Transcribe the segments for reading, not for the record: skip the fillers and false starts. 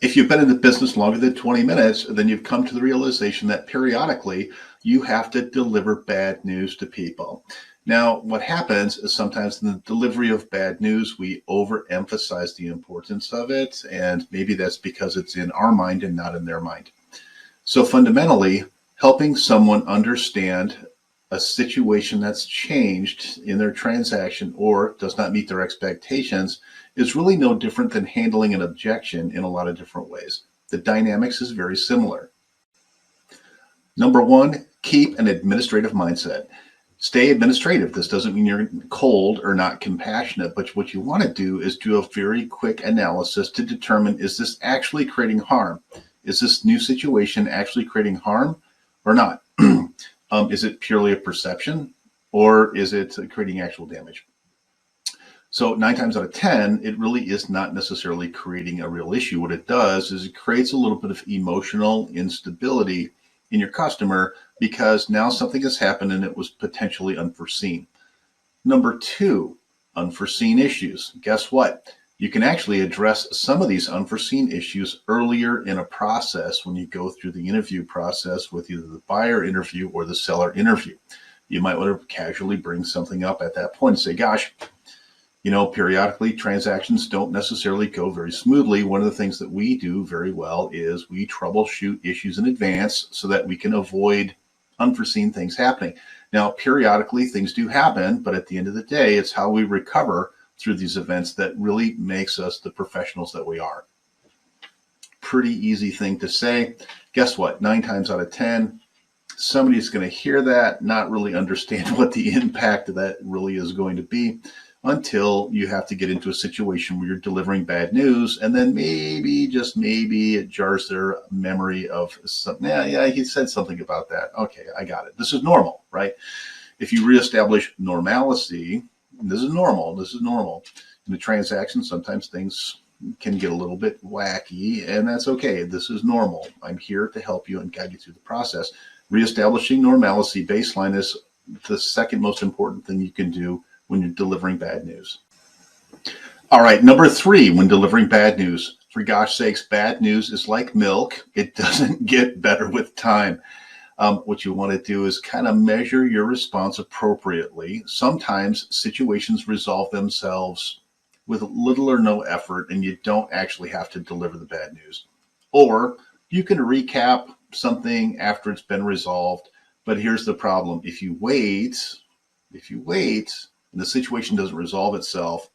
If you've been in the business longer than 20 minutes, then you've come to the realization that periodically you have to deliver bad news to people. Now, what happens is sometimes in the delivery of bad news, we overemphasize the importance of it, and maybe that's because it's in our mind and not in their mind. So fundamentally, helping someone understand a situation that's changed in their transaction or does not meet their expectations is really no different than handling an objection in a lot of different ways. The dynamics is very similar. Number one, keep an administrative mindset. Stay administrative. This doesn't mean you're cold or not compassionate, but what you want to do is do a very quick analysis to determine, is this actually creating harm? Is this new situation actually creating harm or not? Is it purely a perception, or is it creating actual damage? So 9 times out of 10, it really is not necessarily creating a real issue. What it does is it creates a little bit of emotional instability in your customer because now something has happened and it was potentially unforeseen. Number 2, unforeseen issues. Guess what? You can actually address some of these unforeseen issues earlier in a process when you go through the interview process with either the buyer interview or the seller interview. You might want to casually bring something up at that point and say, gosh, periodically transactions don't necessarily go very smoothly. One of the things that we do very well is we troubleshoot issues in advance so that we can avoid unforeseen things happening. Now, periodically things do happen, but at the end of the day, it's how we recover through these events that really makes us the professionals that we are. Pretty easy thing to say. Guess what? 9 times out of 10, somebody's going to hear that, not really understand what the impact of that really is going to be until you have to get into a situation where you're delivering bad news, and then maybe, just maybe, it jars their memory of something. Yeah, he said something about that. Okay, I got it. This is normal, right? If you reestablish normalcy, this is normal. In the transaction, sometimes things can get a little bit wacky, and that's okay. This is normal. I'm here to help you and guide you through the process. Reestablishing normalcy baseline is the second most important thing you can do when you're delivering bad news. All right, number 3, when delivering bad news. For gosh sakes, bad news is like milk. It doesn't get better with time. What you want to do is kind of measure your response appropriately. Sometimes situations resolve themselves with little or no effort, and you don't actually have to deliver the bad news. Or you can recap something after it's been resolved. But here's the problem. If you wait, and the situation doesn't resolve itself,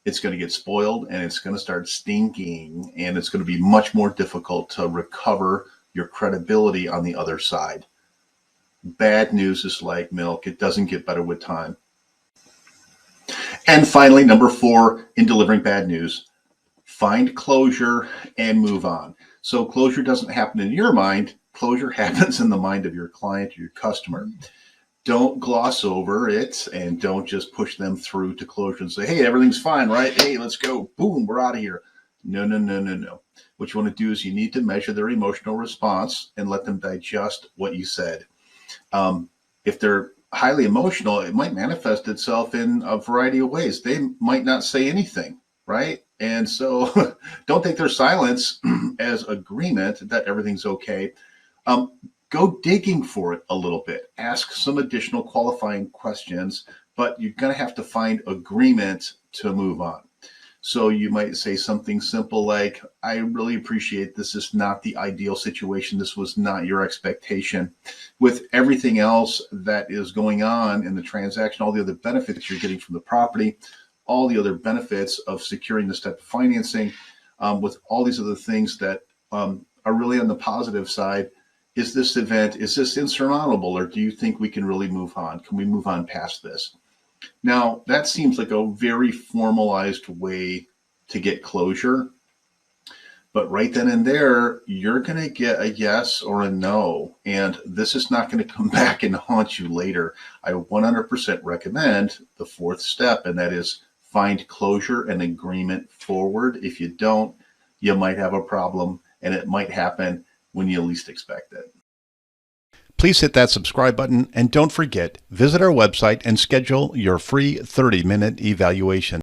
it's going to get spoiled and it's going to start stinking, and it's going to be much more difficult to recover your credibility on the other side. Bad news is like milk. It doesn't get better with time. And finally, number 4, in delivering bad news, find closure and move on. So closure doesn't happen in your mind. Closure happens in the mind of your client or your customer. Don't gloss over it, and don't just push them through to closure and say, hey, everything's fine, right? Hey, let's go. Boom, we're out of here. No. What you want to do is you need to measure their emotional response and let them digest what you said. If they're highly emotional, it might manifest itself in a variety of ways. They might not say anything, right? And so don't take their silence as agreement that everything's okay. Go digging for it a little bit. Ask some additional qualifying questions, but you're going to have to find agreement to move on. So you might say something simple like, I really appreciate this is not the ideal situation. This was not your expectation. With everything else that is going on in the transaction, all the other benefits you're getting from the property, all the other benefits of securing this type of financing, with all these other things that are really on the positive side, is this insurmountable, or do you think we can really move on? Can we move on past this? Now, that seems like a very formalized way to get closure, but right then and there, you're going to get a yes or a no, and this is not going to come back and haunt you later. I 100% recommend the 4th step, and that is find closure and agreement forward. If you don't, you might have a problem, and it might happen when you least expect it. Please hit that subscribe button, and don't forget, visit our website and schedule your free 30-minute evaluation.